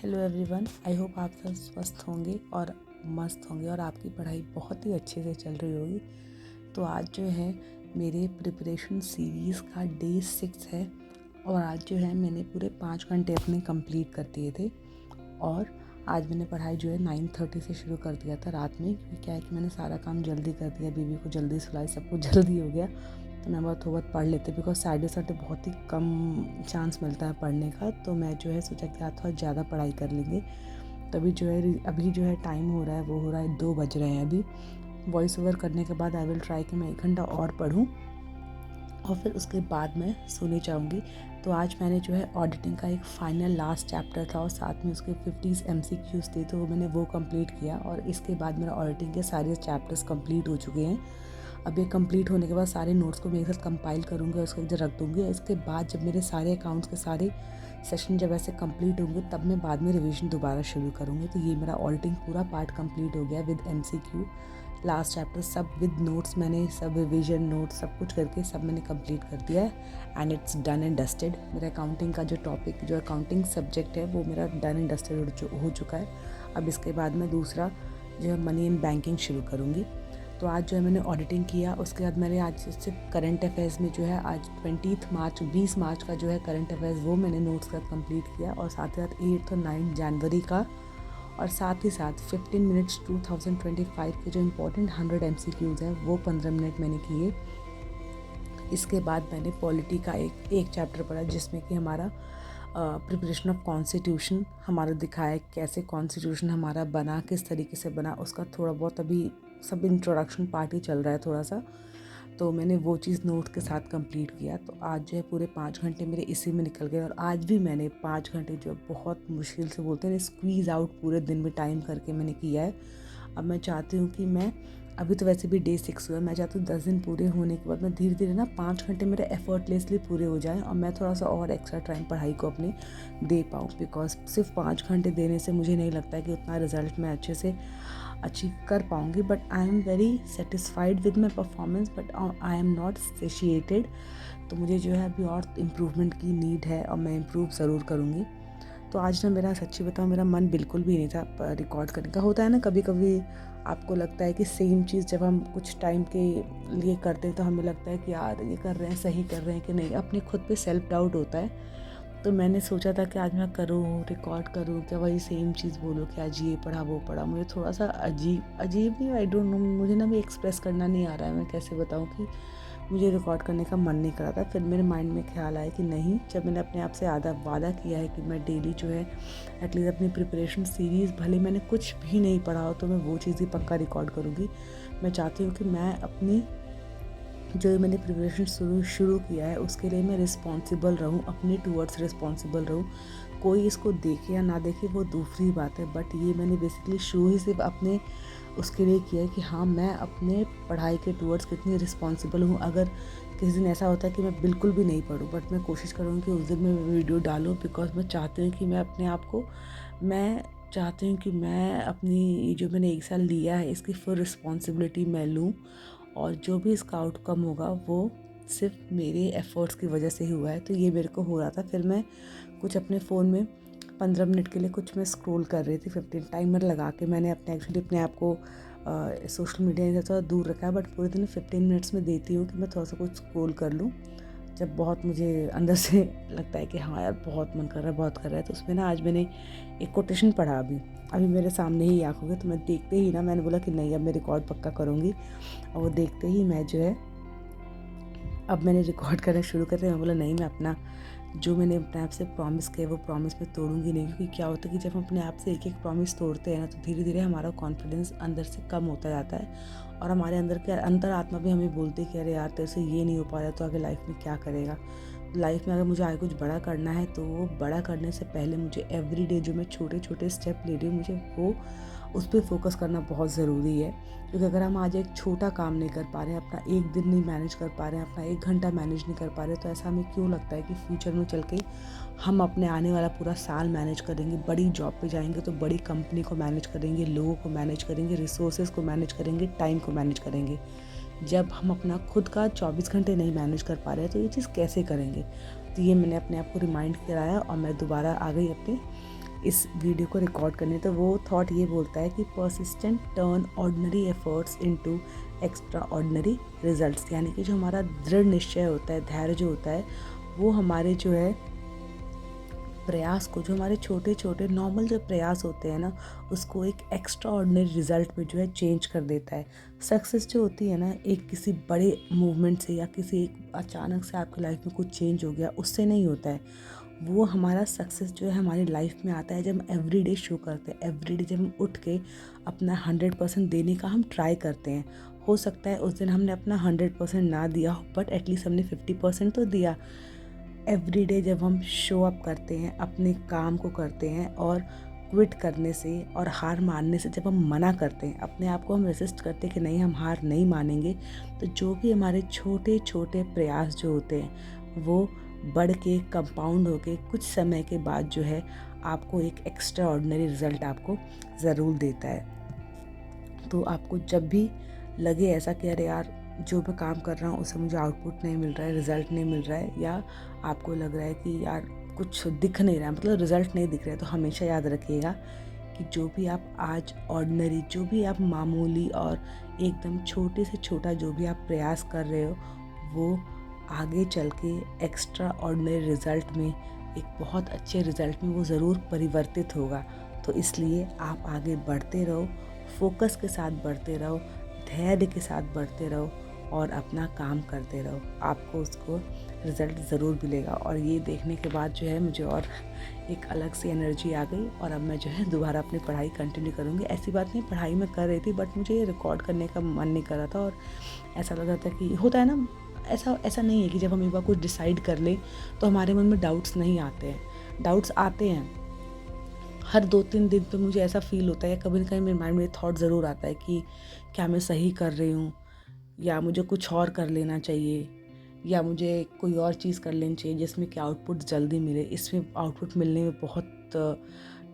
Hello everyone, I hope आप सब स्वस्थ होंगे और मस्त होंगे और आपकी पढ़ाई बहुत ही अच्छे से चल रही होगी। तो आज जो है मेरे प्रिपरेशन सीरीज़ का डे 6 है और आज जो है मैंने पूरे 5 घंटे अपने कंप्लीट कर दिए थे। और आज मैंने पढ़ाई जो है 9:30 से शुरू कर दिया था रात में, क्योंकि क्या है कि मैंने सारा काम जल्दी कर दिया, बीवी को जल्दी सुलाई, सब कुछ जल्दी हो गया। तो मैं बहुत पढ़ लेते, बिकॉज सैटरडे बहुत ही कम चांस मिलता है पढ़ने का। तो मैं जो है सोचा कि आज थोड़ा ज़्यादा पढ़ाई कर लेंगे। तभी जो है अभी जो है टाइम हो रहा है, वो हो रहा है 2 बज रहे हैं अभी। वॉइस ओवर करने के बाद आई विल ट्राई कि मैं 1 घंटा और पढूं और फिर उसके बाद मैं सोने जाऊंगी। तो आज मैंने जो है ऑडिटिंग का एक फाइनल लास्ट चैप्टर था और साथ में उसके 50 MCQs थे, तो मैंने वो कंप्लीट किया और इसके बाद मेरा ऑडिटिंग के सारे चैप्टर्स कंप्लीट हो चुके हैं। अब ये कंप्लीट होने के बाद सारे नोट्स को मैं एक साथ कंपाइल करूँगी और उसको इधर रख दूँगी। इसके बाद जब मेरे सारे अकाउंट्स के सारे सेशन जब ऐसे कंप्लीट होंगे, तब मैं बाद में रिवीजन दोबारा शुरू करूँगी। तो ये मेरा ऑडिटिंग पूरा पार्ट कंप्लीट हो गया विद MCQ, लास्ट चैप्टर सब विद नोट्स, मैंने सब रिवीजन नोट्स सब कुछ करके सब मैंने कंप्लीट कर दिया है and it's done and dusted. मेरा अकाउंटिंग का जो टॉपिक, जो अकाउंटिंग सब्जेक्ट है, वो मेरा डन एंड डस्टेड हो चुका है। अब इसके बाद मैं दूसरा जो है मनी एंड बैंकिंग शुरू करूँगी। तो आज जो है मैंने ऑडिटिंग किया, उसके बाद मैंने आज से करंट अफेयर्स में जो है आज 20 मार्च का जो है करंट अफेयर्स, वो मैंने नोट्स का कंप्लीट किया और साथ ही साथ 8 और 9 जनवरी का, और साथ ही साथ 15 मिनट्स 2025 के जो इम्पोर्टेंट 100 MCQs हैं, वो 15 मिनट मैंने किए। इसके बाद मैंने पॉलिटी का एक चैप्टर पढ़ा, जिसमें कि हमारा प्रिपरेशन ऑफ कॉन्स्टिट्यूशन हमारा दिखाया, कैसे कॉन्स्टिट्यूशन हमारा बना, किस तरीके से बना, उसका थोड़ा बहुत अभी सब इंट्रोडक्शन पार्ट ही चल रहा है थोड़ा सा। तो मैंने वो चीज़ नोट के साथ कंप्लीट किया। तो आज जो है पूरे 5 घंटे मेरे इसी में निकल गए और आज भी मैंने 5 घंटे जो बहुत मुश्किल से बोलते हैं स्क्वीज़ आउट पूरे दिन में टाइम करके मैंने किया है। अब मैं चाहती हूँ कि मैं अभी तो वैसे भी डे 6 हुआ है, मैं चाहती हूँ 10 दिन पूरे होने के बाद मैं धीरे धीरे ना 5 घंटे मेरे एफर्टलेसली पूरे हो जाएं और मैं थोड़ा सा और एक्स्ट्रा टाइम पढ़ाई को अपने दे पाऊँ। बिकॉज सिर्फ 5 घंटे देने से मुझे नहीं लगता है कि उतना रिजल्ट मैं अच्छे से अचीव कर पाऊँगी। But I am very satisfied with my performance, but I am not satiated. तो मुझे जो है अभी और इम्प्रूवमेंट की नीड है और मैं इम्प्रूव ज़रूर करूँगी। तो आज ना मेरा सच्ची बताऊँ, मेरा मन बिल्कुल भी नहीं था रिकॉर्ड करने का। होता है ना कभी कभी आपको लगता है कि सेम चीज़ जब हम कुछ टाइम के लिए करते हैं तो हमें लगता है कि यार ये कर रहे हैं, सही कर रहे हैं कि नहीं, अपने खुद पे सेल्फ डाउट होता है। तो मैंने सोचा था कि आज मैं करूँ, रिकॉर्ड करूँ, क्या वही सेम चीज़ बोलूँ कि आज ये पढ़ा वो पढ़ा। मुझे थोड़ा सा अजीब नहीं, आई डोंट नो, मुझे ना भी एक्सप्रेस करना नहीं आ रहा है, मैं कैसे बताऊँ कि मुझे रिकॉर्ड करने का मन नहीं कर रहा था। फिर मेरे माइंड में ख्याल आया कि नहीं, जब मैंने अपने आप से वादा किया है कि मैं डेली जो है एटलीस्ट अपनी प्रिपरेशन सीरीज़, भले मैंने कुछ भी नहीं पढ़ा हो तो मैं वो चीज़ ही पक्का रिकॉर्ड करूँगी। मैं चाहती हूँ कि मैं अपनी जो मैंने प्रिपरेशन शुरू किया है उसके लिए मैं रिस्पॉन्सिबल रहूँ, अपने टूवर्ड्स रिस्पॉन्सिबल रहूँ। कोई इसको देखे या ना देखे वो दूसरी बात है, बट ये मैंने बेसिकली शुरू ही सिर्फ अपने उसके लिए किया है कि हाँ, मैं अपने पढ़ाई के टूवर्ड्स कितनी रिस्पॉन्सिबल हूँ। अगर किसी दिन ऐसा होता है कि मैं बिल्कुल भी नहीं पढ़ूँ, बट मैं कोशिश करूँगी कि उस दिन मैं वीडियो डालूँ, बिकॉज मैं चाहती हूँ कि मैं चाहती हूँ कि मैं अपनी जो मैंने 1 साल लिया है इसकी फुल रिस्पॉन्सिबिलिटी मैं लूँ और जो भी इसका आउटकम होगा वो सिर्फ मेरे एफ़र्ट्स की वजह से ही हुआ है। तो ये मेरे को हो रहा था। फिर मैं कुछ अपने फ़ोन में 15 मिनट के लिए कुछ मैं स्क्रॉल कर रही थी, 15 टाइमर लगा के मैंने अपने आप को सोशल मीडिया से थोड़ा दूर रखा है, बट पूरे दिन 15 मिनट्स में देती हूँ कि मैं थोड़ा सा कुछ स्क्रॉल कर लूँ। जब बहुत मुझे अंदर से लगता है कि हाँ यार बहुत मन कर रहा है, तो उसमें ना आज मैंने एक कोटेशन पढ़ा अभी मेरे सामने ही आँखों के, तो मैं देखते ही ना मैंने बोला कि नहीं, अब मैं रिकॉर्ड पक्का करूँगी। और वो देखते ही मैं जो है अब मैंने रिकॉर्ड करना शुरू कर दिया। मैं बोला नहीं, मैं अपना जो मैंने अपने आप से प्रॉमिस किया वो प्रॉमिस मैं तोड़ूंगी नहीं, क्योंकि क्या होता है कि जब हम अपने आप से एक प्रॉमिस तोड़ते हैं ना, तो धीरे धीरे हमारा कॉन्फिडेंस अंदर से कम होता जाता है और हमारे अंदर आत्मा भी हमें बोलती है कि अरे यार तेरे से ये नहीं हो पा रहा, तो आगे लाइफ में क्या करेगा। लाइफ में अगर मुझे आगे कुछ बड़ा करना है तो वो बड़ा करने से पहले मुझे एवरी डे जो मैं छोटे छोटे स्टेप ले रही हूँ, मुझे वो उस पर फोकस करना बहुत ज़रूरी है। क्योंकि अगर हम आज एक छोटा काम नहीं कर पा रहे हैं, अपना एक दिन नहीं मैनेज कर पा रहे हैं, अपना 1 घंटा मैनेज नहीं कर पा रहे, तो ऐसा हमें क्यों लगता है कि फ्यूचर में चल के हम अपने आने वाला पूरा साल मैनेज करेंगे, बड़ी जॉब पे जाएंगे तो बड़ी कंपनी को मैनेज करेंगे, लोगों को मैनेज करेंगे, रिसोर्सेज को मैनेज करेंगे, टाइम को मैनेज करेंगे। जब हम अपना खुद का 24 घंटे नहीं मैनेज कर पा रहे हैं तो ये चीज़ कैसे करेंगे। तो ये मैंने अपने आप को रिमाइंड कराया और मैं दोबारा आ गई अपने इस वीडियो को रिकॉर्ड करने, तो वो थॉट ये बोलता है कि persistent turn ordinary efforts into extra ordinary results. यानी कि जो हमारा दृढ़ निश्चय होता है, धैर्य जो होता है, वो हमारे जो है प्रयास को, जो हमारे छोटे छोटे नॉर्मल जो प्रयास होते हैं ना, उसको एक एक्स्ट्रा ऑर्डिनरी रिजल्ट में जो है चेंज कर देता है। सक्सेस जो होती है ना, एक किसी बड़े मूवमेंट से या किसी एक अचानक से आपकी लाइफ में कुछ चेंज हो गया उससे नहीं होता है। वो हमारा सक्सेस जो है हमारी लाइफ में आता है जब हम एवरीडे शो करते हैं, एवरीडे जब हम उठ के अपना 100% देने का हम ट्राई करते हैं। हो सकता है उस दिन हमने अपना 100% ना दिया हो, बट एटलीस्ट हमने 50% तो दिया। एवरीडे जब हम शो अप करते हैं, अपने काम को करते हैं, और क्विट करने से और हार मानने से जब हम मना करते हैं, अपने आप को हम रेसिस्ट करते हैं कि नहीं, हम हार नहीं मानेंगे, तो जो भी हमारे छोटे छोटे प्रयास जो होते हैं वो बढ़ के कंपाउंड होके कुछ समय के बाद जो है आपको एक एक्स्ट्रा ऑर्डिनरी रिज़ल्ट आपको ज़रूर देता है। तो आपको जब भी लगे ऐसा कि अरे यार, जो मैं काम कर रहा हूँ उससे मुझे आउटपुट नहीं मिल रहा है, रिज़ल्ट नहीं मिल रहा है, या आपको लग रहा है कि यार कुछ दिख नहीं रहा है, मतलब रिज़ल्ट नहीं दिख रहा है, तो हमेशा याद रखिएगा कि जो भी आप आज ऑर्डिनरी, जो भी आप मामूली और एकदम छोटे से छोटा जो भी आप प्रयास कर रहे हो, वो आगे चल के एक्स्ट्रा ऑर्डिनरी रिज़ल्ट में, एक बहुत अच्छे रिज़ल्ट में वो ज़रूर परिवर्तित होगा। तो इसलिए आप आगे बढ़ते रहो, फोकस के साथ बढ़ते रहो, धैर्य के साथ बढ़ते रहो और अपना काम करते रहो, आपको उसको रिज़ल्ट ज़रूर मिलेगा। और ये देखने के बाद जो है मुझे और एक अलग सी एनर्जी आ गई, और अब मैं जो है दोबारा अपनी पढ़ाई कंटिन्यू करूँगी। ऐसी बात नहीं, पढ़ाई मैं कर रही थी, बट मुझे ये रिकॉर्ड करने का मन नहीं कर रहा था, और ऐसा लग रहा था कि होता है ना, ऐसा नहीं है कि जब हम एक बार कुछ डिसाइड कर लें तो हमारे मन में डाउट्स नहीं आते हैं। डाउट्स आते हैं, हर 2-3 दिन पे मुझे ऐसा फील होता है, कभी ना कभी मेरे माइंड में थॉट ज़रूर आता है कि क्या मैं सही कर रही हूँ, या मुझे कुछ और कर लेना चाहिए, या मुझे कोई और चीज़ कर लेनी चाहिए जिसमें कि आउटपुट जल्दी मिले। इसमें आउटपुट मिलने में बहुत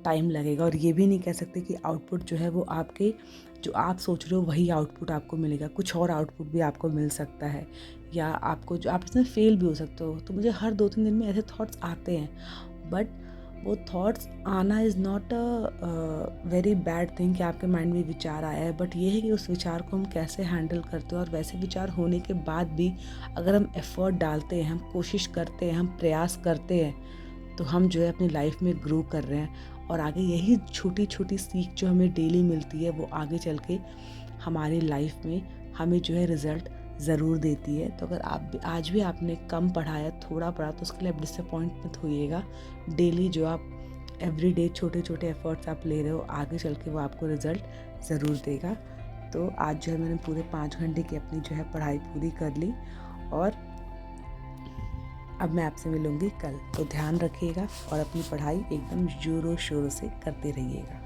टाइम लगेगा, और ये भी नहीं कह सकते कि आउटपुट जो है वो आपके, जो आप सोच रहे हो वही आउटपुट आपको मिलेगा। कुछ और आउटपुट भी आपको मिल सकता है, या आपको जो आप इसमें फेल भी हो सकते हो। तो मुझे हर 2-3 दिन में ऐसे थॉट्स आते हैं, बट वो थॉट्स आना is not a very bad thing कि आपके माइंड में विचार आया है, बट ये है कि उस विचार को हम कैसे हैंडल करते हैं। और वैसे विचार होने के बाद भी अगर हम एफ़र्ट डालते हैं, हम कोशिश करते हैं, हम प्रयास करते हैं, तो हम जो है अपनी लाइफ में ग्रो कर रहे हैं। और आगे यही छोटी छोटी सीख जो हमें डेली मिलती है, वो आगे चल के हमारी लाइफ में हमें जो है रिज़ल्ट ज़रूर देती है। तो अगर आप भी आज भी आपने कम पढ़ा है, थोड़ा पढ़ा, तो उसके लिए आप डिसअपॉइंट मत होइएगा। डेली जो आप एवरीडे छोटे छोटे एफर्ट्स आप ले रहे हो, आगे चल के वो आपको रिज़ल्ट ज़रूर देगा। तो आज जो है मैंने पूरे 5 घंटे की अपनी जो है पढ़ाई पूरी कर ली, और अब मैं आपसे मिलूँगी कल। तो ध्यान रखिएगा और अपनी पढ़ाई एकदम ज़ोरों शोरों से करते रहिएगा।